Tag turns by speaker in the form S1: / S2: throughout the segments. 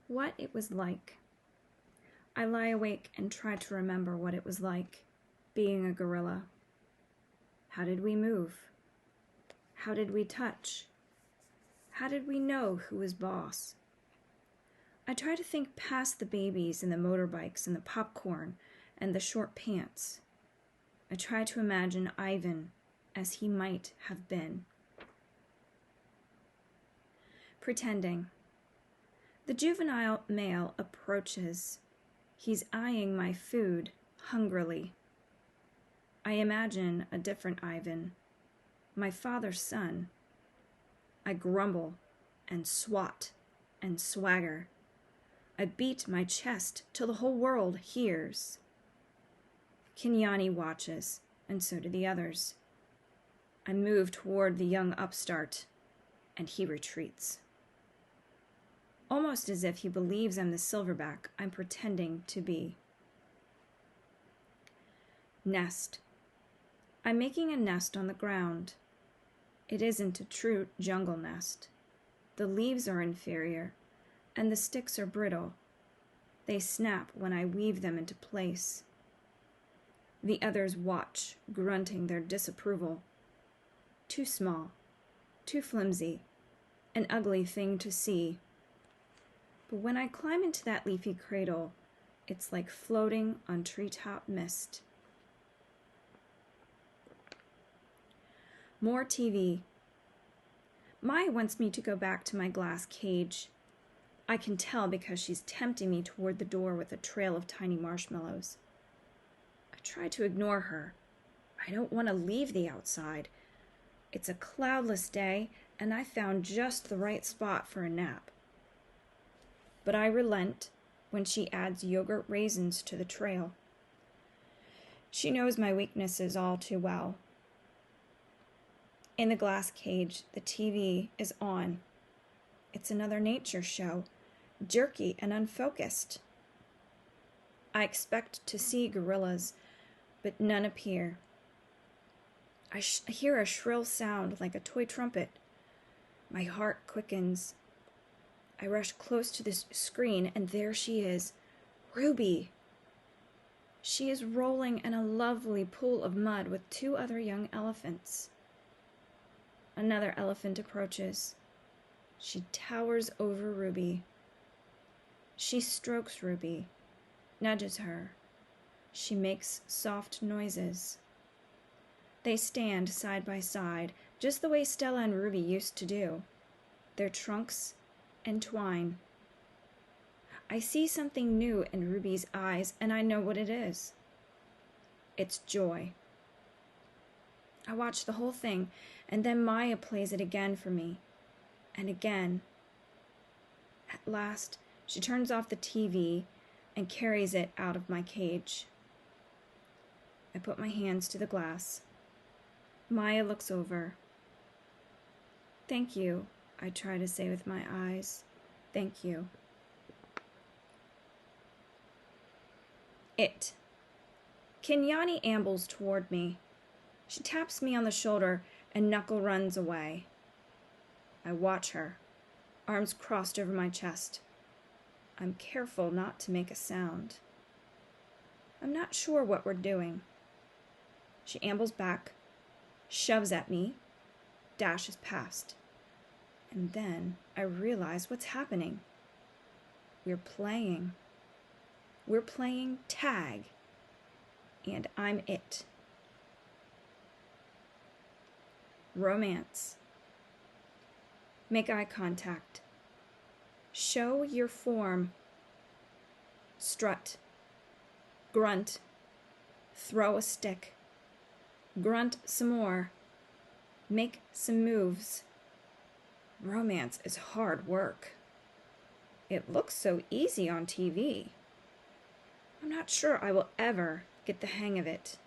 S1: What it was like. I lie awake and try to remember what it was like, being a gorilla. How did we move? How did we touch? How did we know who was boss? I try to think past the babies and the motorbikes and the popcorn and the short pants. I try to imagine Ivan as he might have been. Pretending. The juvenile male approaches. He's eyeing my food hungrily. I imagine a different Ivan, my father's son. I grumble and swat and swagger. I beat my chest till the whole world hears. Kenyani watches, and so do the others. I move toward the young upstart, and he retreats. Almost as if he believes I'm the silverback I'm pretending to be. Nest. I'm making a nest on the ground. It isn't a true jungle nest. The leaves are inferior, and the sticks are brittle. They snap when I weave them into place. The others watch, grunting their disapproval. Too small, too flimsy, an ugly thing to see. But when I climb into that leafy cradle, it's like floating on treetop mist. More TV. Mai wants me to go back to my glass cage. I can tell because she's tempting me toward the door with a trail of tiny marshmallows. I try to ignore her. I don't want to leave the outside. It's a cloudless day, and I found just the right spot for a nap. But I relent when she adds yogurt raisins to the trail. She knows my weaknesses all too well. In the glass cage, the TV is on. It's another nature show, jerky and unfocused. I expect to see gorillas, but none appear. I hear a shrill sound like a toy trumpet. My heart quickens. I rush close to the screen, and there she is, Ruby. She is rolling in a lovely pool of mud with two other young elephants. Another elephant approaches. She towers over Ruby. She strokes Ruby, nudges her. She makes soft noises. They stand side by side, just the way Stella and Ruby used to do. Their trunks entwine. I see something new in Ruby's eyes, and I know what it is. It's joy. I watch the whole thing, and then Maya plays it again for me, and again. At last, she turns off the TV and carries it out of my cage. I put my hands to the glass. Maya looks over. Thank you, I try to say with my eyes. Thank you. It. Kenyani ambles toward me. She taps me on the shoulder and Knuckle runs away. I watch her, arms crossed over my chest. I'm careful not to make a sound. I'm not sure what we're doing. She ambles back, shoves at me, dashes past. And then I realize what's happening. We're playing. We're playing tag. And I'm it. Romance. Make eye contact. Show your form. Strut. Grunt. Throw a stick. Grunt some more. Make some moves. Romance is hard work. It looks so easy on TV. I'm not sure I will ever get the hang of it.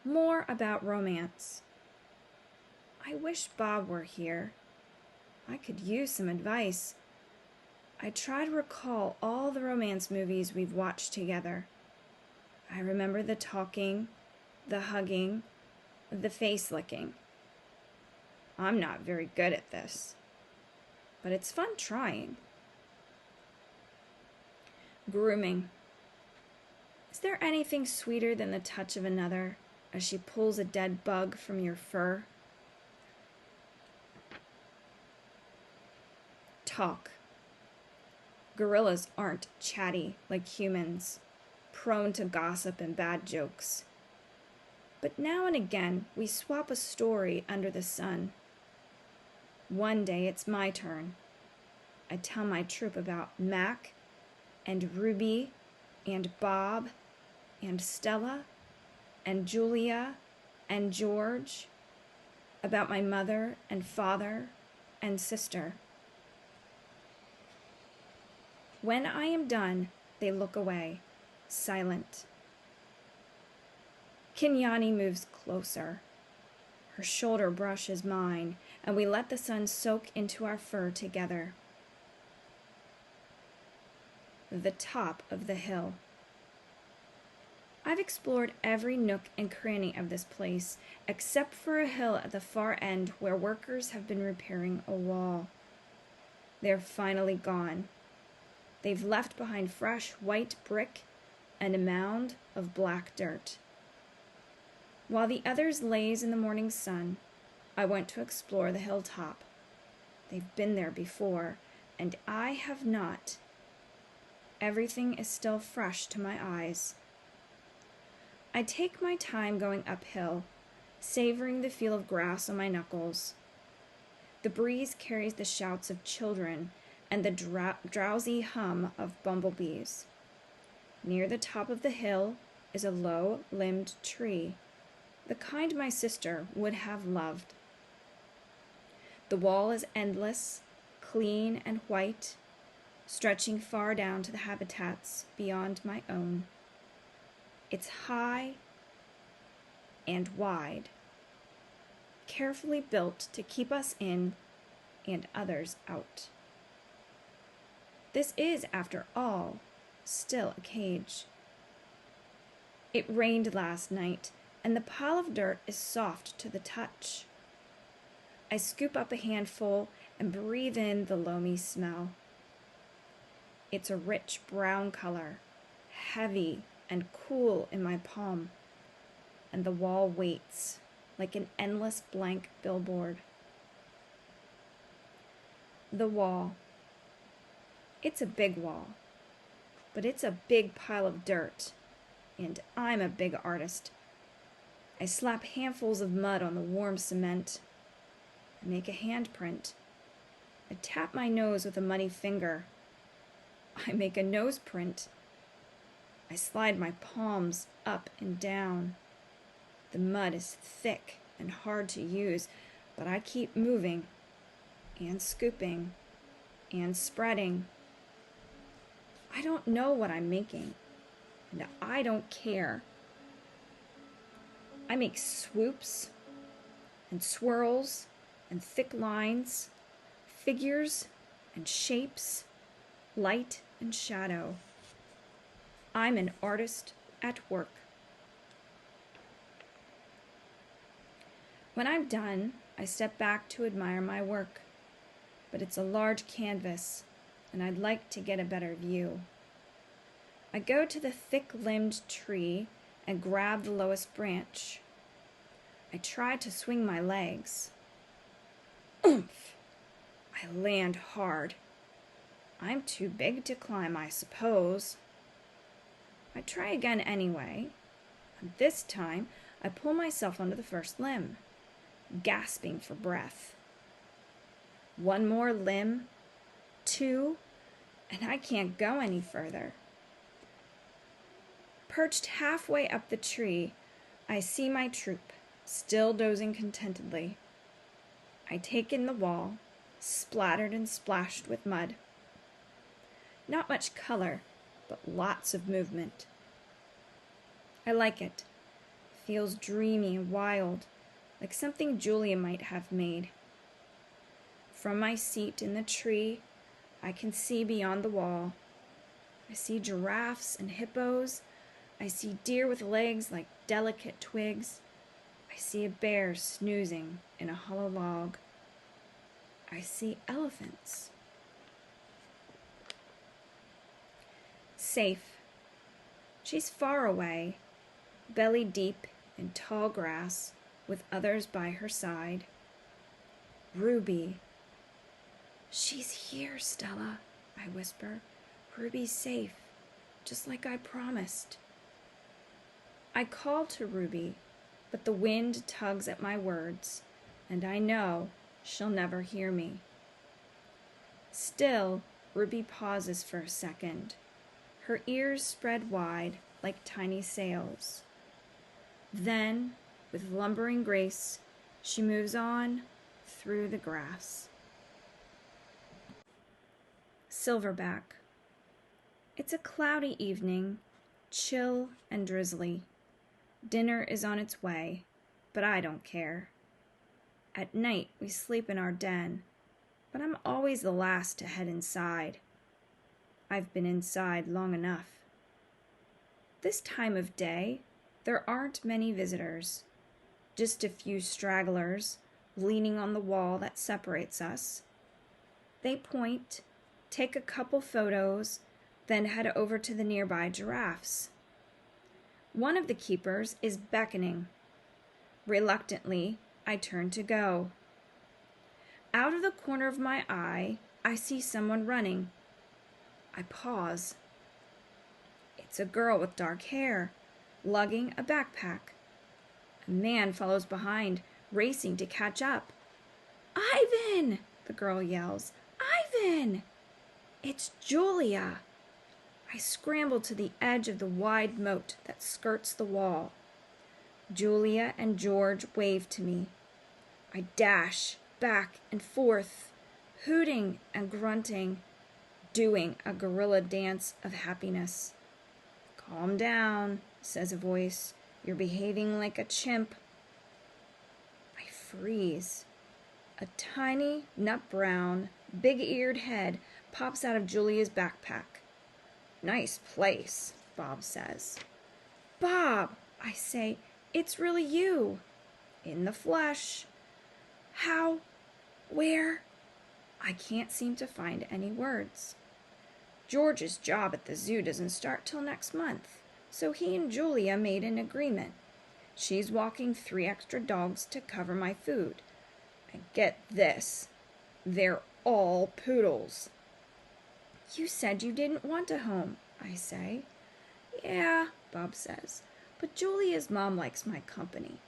S1: More about romance. I wish Bob were here. I could use some advice. I try to recall all the romance movies we've watched together. I remember the talking, the hugging, the face licking. I'm not very good at this. but it's fun trying. Grooming. Is there anything sweeter than the touch of another as she pulls a dead bug from your fur? Talk. Gorillas aren't chatty like humans, prone to gossip and bad jokes. But now and again, we swap a story under the sun. One day it's my turn. I tell my troop about Mac and Ruby and Bob and Stella and Julia and George, about my mother and father and sister. When I am done, they look away, silent. Kenyani moves closer. Her shoulder brushes mine, and we let the sun soak into our fur together. The top of the hill. I've explored every nook and cranny of this place, except for a hill at the far end where workers have been repairing a wall. They're finally gone. They've left behind fresh white brick and a mound of black dirt. While the others laze in the morning sun, I went to explore the hilltop. They've been there before, and I have not. Everything is still fresh to my eyes. I take my time going uphill, savoring the feel of grass on my knuckles. The breeze carries the shouts of children and the drowsy hum of bumblebees. Near the top of the hill is a low-limbed tree, the kind my sister would have loved. The wall is endless, clean and white, stretching far down to the habitats beyond my own. It's high and wide, carefully built to keep us in and others out. This is, after all, still a cage. It rained last night, and the pile of dirt is soft to the touch. I scoop up a handful and breathe in the loamy smell. It's a rich brown color, heavy and cool in my palm, and the wall waits like an endless blank billboard. The wall. It's a big wall, but it's a big pile of dirt, and I'm a big artist. I slap handfuls of mud on the warm cement. I make a handprint. I tap my nose with a muddy finger. I make a nose print. I slide my palms up and down. The mud is thick and hard to use, but I keep moving and scooping and spreading. I don't know what I'm making, and I don't care. I make swoops and swirls and thick lines, figures and shapes, light and shadow. I'm an artist at work. When I'm done, I step back to admire my work, but it's a large canvas, and I'd like to get a better view. I go to the thick-limbed tree and grab the lowest branch. I try to swing my legs. Oomph! I land hard. I'm too big to climb, I suppose. I try again anyway, and this time I pull myself onto the first limb, gasping for breath. One more limb, two, and I can't go any further. Perched halfway up the tree, I see my troop, still dozing contentedly. I take in the wall, splattered and splashed with mud. Not much color, but lots of movement. I like it. Feels dreamy and wild, like something Julia might have made. From my seat in the tree, I can see beyond the wall. I see giraffes and hippos. I see deer with legs like delicate twigs. I see a bear snoozing in a hollow log. I see elephants safe. She's far away, belly deep in tall grass, with others by her side. Ruby. She's here, Stella, I whisper. Ruby's safe, just like I promised. I call to Ruby, but the wind tugs at my words, and I know she'll never hear me. Still, Ruby pauses for a second, her ears spread wide like tiny sails. Then, with lumbering grace, she moves on through the grass. Silverback. It's a cloudy evening, chill and drizzly. Dinner is on its way, but I don't care. At night, we sleep in our den, but I'm always the last to head inside. I've been inside long enough. This time of day, there aren't many visitors, just a few stragglers leaning on the wall that separates us. They point, take a couple photos, then head over to the nearby giraffes. One of the keepers is beckoning. Reluctantly, I turn to go. Out of the corner of my eye, I see someone running. I pause. It's a girl with dark hair, lugging a backpack. A man follows behind, racing to catch up. "Ivan!" the girl yells. "Ivan!" It's Julia. I scramble to the edge of the wide moat that skirts the wall. Julia and George wave to me. I dash back and forth, hooting and grunting, doing a gorilla dance of happiness. "Calm down," says a voice. "You're behaving like a chimp." I freeze. A tiny, nut-brown, big-eared head pops out of Julia's backpack. "Nice place," Bob says. "Bob," I say, "it's really you." "In the flesh." "How? Where?" I can't seem to find any words. George's job at the zoo doesn't start till next month, so he and Julia made an agreement. She's walking 3 extra dogs to cover my food. And get this, they're all poodles. "You said you didn't want a home," I say. "Yeah," Bob says, "but Julia's mom likes my company,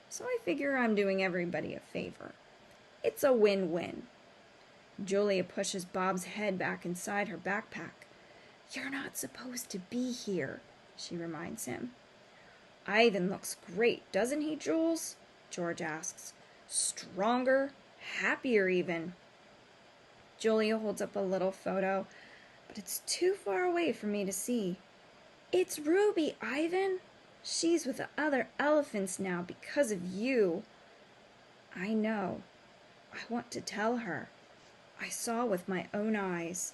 S1: so I figure I'm doing everybody a favor. It's a win-win." Julia pushes Bob's head back inside her backpack. "You're not supposed to be here," she reminds him. "Ivan looks great, doesn't he, Jules?" George asks. "Stronger, happier even." Julia holds up a little photo, but it's too far away for me to see. "It's Ruby, Ivan. She's with the other elephants now because of you." I know. I want to tell her. I saw with my own eyes.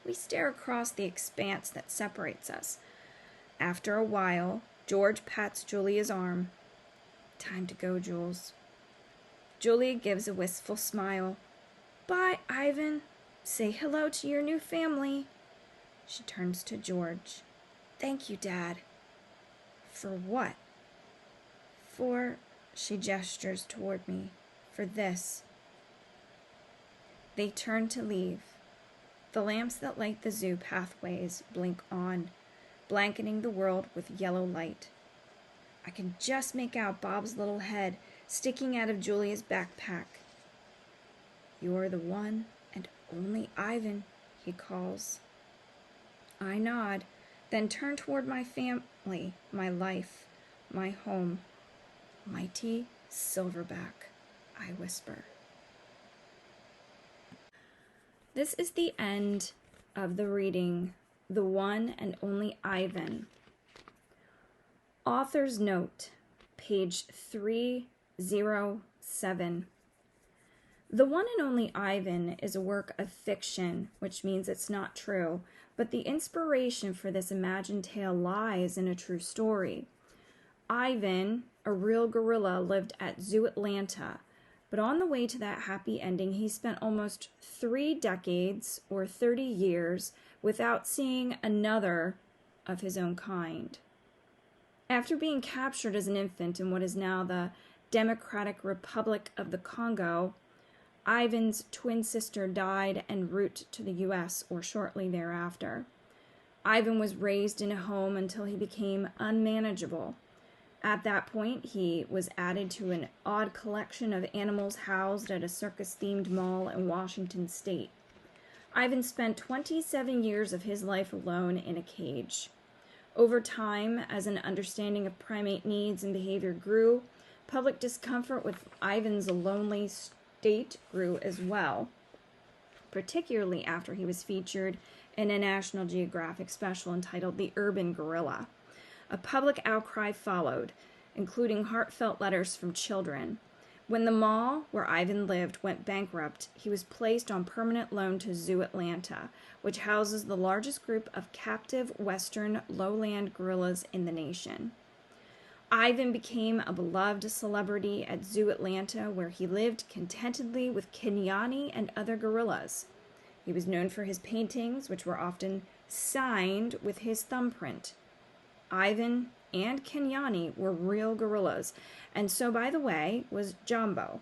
S1: We stare across the expanse that separates us. After a while, George pats Julia's arm. "Time to go, Jules." Julia gives a wistful smile. "Bye, Ivan. Say hello to your new family." She turns to George. "Thank you, Dad." "For what?" "For," she gestures toward me, "for this." They turn to leave. The lamps that light the zoo pathways blink on, blanketing the world with yellow light. I can just make out Bob's little head sticking out of Julia's backpack. "You're the one and only Ivan," he calls. I nod, then turn toward my family, my life, my home. "Mighty Silverback," I whisper. This is the end of the reading, The One and Only Ivan. Author's note, page 307. The One and Only Ivan is a work of fiction, which means it's not true, but the inspiration for this imagined tale lies in a true story. Ivan, a real gorilla, lived at Zoo Atlanta, But on the way to that happy ending, he spent almost 3 decades or 30 years without seeing another of his own kind. After being captured as an infant in what is now the Democratic Republic of the Congo, Ivan's twin sister died en route to the U.S. or shortly thereafter. Ivan was raised in a home until he became unmanageable. At that point, he was added to an odd collection of animals housed at a circus-themed mall in Washington state. Ivan spent 27 years of his life alone in a cage. Over time, as an understanding of primate needs and behavior grew, public discomfort with Ivan's lonely state grew as well, particularly after he was featured in a National Geographic special entitled The Urban Gorilla. A public outcry followed, including heartfelt letters from children. When the mall where Ivan lived went bankrupt, he was placed on permanent loan to Zoo Atlanta, which houses the largest group of captive western lowland gorillas in the nation. Ivan became a beloved celebrity at Zoo Atlanta, where he lived contentedly with Kenyani and other gorillas. He was known for his paintings, which were often signed with his thumbprint. Ivan and Kenyani were real gorillas, and so, by the way, was Jumbo,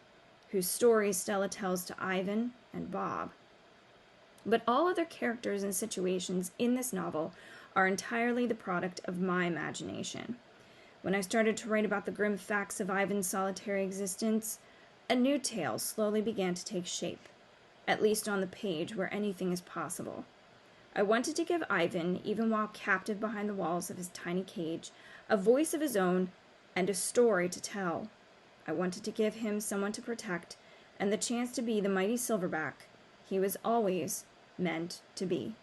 S1: whose story Stella tells to Ivan and Bob. But all other characters and situations in this novel are entirely the product of my imagination. When I started to write about the grim facts of Ivan's solitary existence, a new tale slowly began to take shape, at least on the page where anything is possible. I wanted to give Ivan, even while captive behind the walls of his tiny cage, a voice of his own and a story to tell. I wanted to give him someone to protect and the chance to be the mighty silverback he was always meant to be.